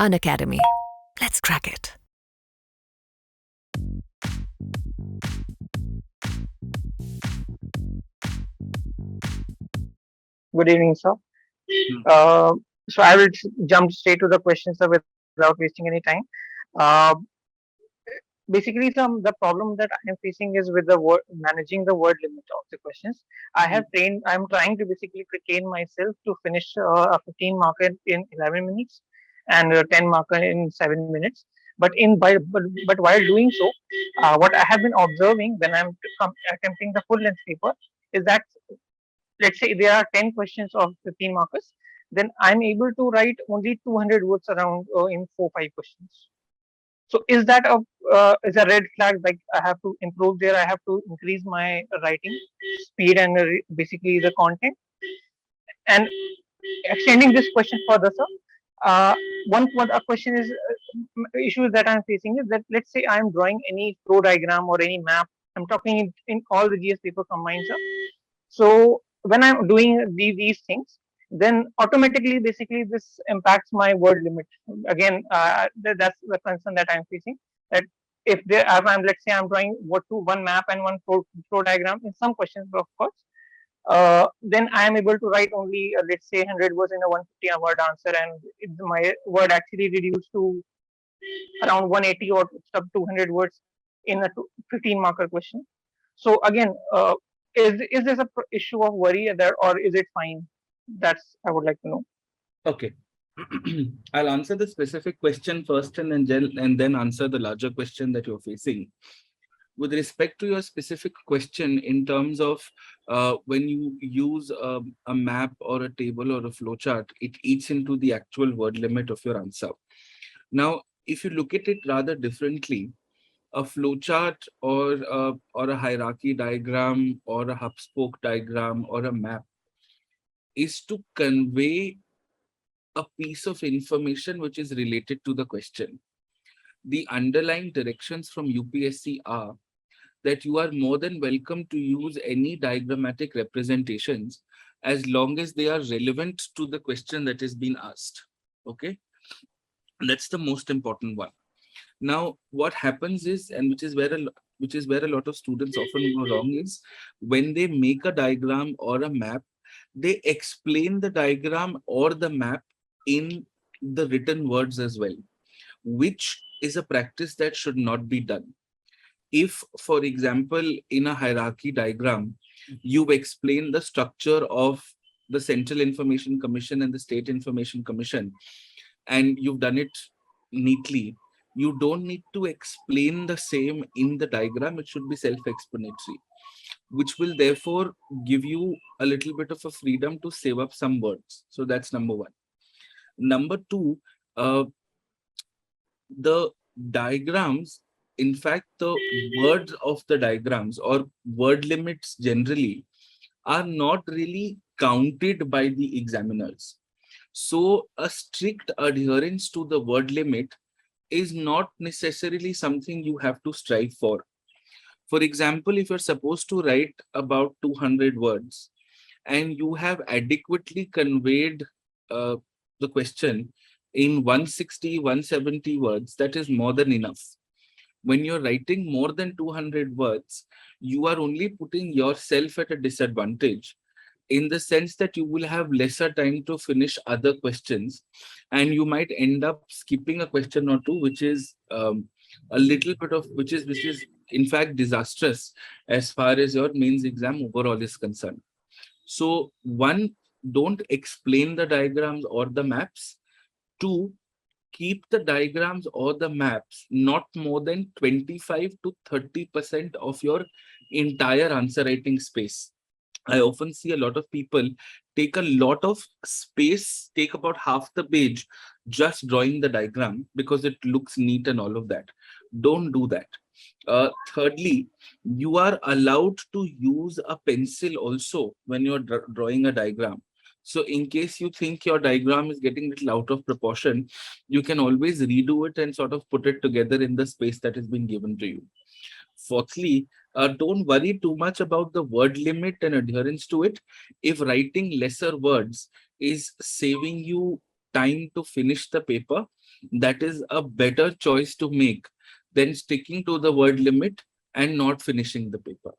Unacademy. Let's crack it. Good evening, sir. Hmm. So I will jump straight to the questions, sir, without wasting any time. Uh, Basically, the problem that I am facing is with the word managing the word limit of the questions. I'm trying to basically train myself to finish a 15 marker in 11 minutes and a 10 marker in 7 minutes. But while doing so, what I have been observing when I'm attempting the full length paper is that, let's say there are 10 questions of 15 markers, then I'm able to write only 200 words around in 4 5 questions. So is a red flag? Like, I have to improve there. I have to increase my writing speed and basically the content. And extending this question further, sir. Uh, one a question is issue that I'm facing is that, let's say I'm drawing any flow diagram or any map. I'm talking in all the GS paper combined, sir. So when I'm doing these things, then automatically, basically, this impacts my word limit. Again, that's the concern that I'm facing. That if let's say I'm drawing one map and one flow diagram in some questions, of course, then I am able to write only, let's say, 100 words in a 150 word answer, and my word actually reduced to around 180 or sub 200 words in a 15 marker question. So again, is this a issue of worry there, or is it fine? That's I would like to know. Okay. I'll answer the specific question first and then answer the larger question that you're facing. With respect to your specific question, in terms of when you use a map or a table or a flowchart, it eats into the actual word limit of your answer. Now, if you look at it rather differently, a flowchart or a hierarchy diagram or a hub spoke diagram or a map is to convey a piece of information which is related to the question. The underlying directions from UPSC are that you are more than welcome to use any diagrammatic representations as long as they are relevant to the question that is being asked. Okay, that's the most important one. Now, what happens is, and which is where a lot of students often go wrong, is when they make a diagram or a map, they explain the diagram or the map in the written words as well, which is a practice that should not be done. If, for example, in a hierarchy diagram, you explain the structure of the Central Information Commission and the State Information Commission, and you've done it neatly, you don't need to explain the same in the diagram. It should be self-explanatory, which will therefore give you a little bit of a freedom to save up some words. So that's number one. Number two, uh, the diagrams, in fact, the words of the diagrams or word limits generally are not really counted by the examiners. So a strict adherence to the word limit is not necessarily something you have to strive for. For example, if you're supposed to write about 200 words and you have adequately conveyed uh, the question in 160, 170 words, that is more than enough. When you're writing more than 200 words, you are only putting yourself at a disadvantage in the sense that you will have lesser time to finish other questions, and you might end up skipping a question or two, which is a little bit of which is in fact disastrous as far as your mains exam overall is concerned. So one, don't explain the diagrams or the maps. Two, keep the diagrams or the maps not more than 25 to 30% of your entire answer writing space. I often see a lot of people take a lot of space, take about half the page just drawing the diagram because it looks neat and all of that. Don't do that. Thirdly, you are allowed to use a pencil also when you're drawing a diagram. So in case you think your diagram is getting a little out of proportion, you can always redo it and sort of put it together in the space that has been given to you. Fourthly, don't worry too much about the word limit and adherence to it. If writing lesser words is saving you time to finish the paper, that is a better choice to make than sticking to the word limit and not finishing the paper.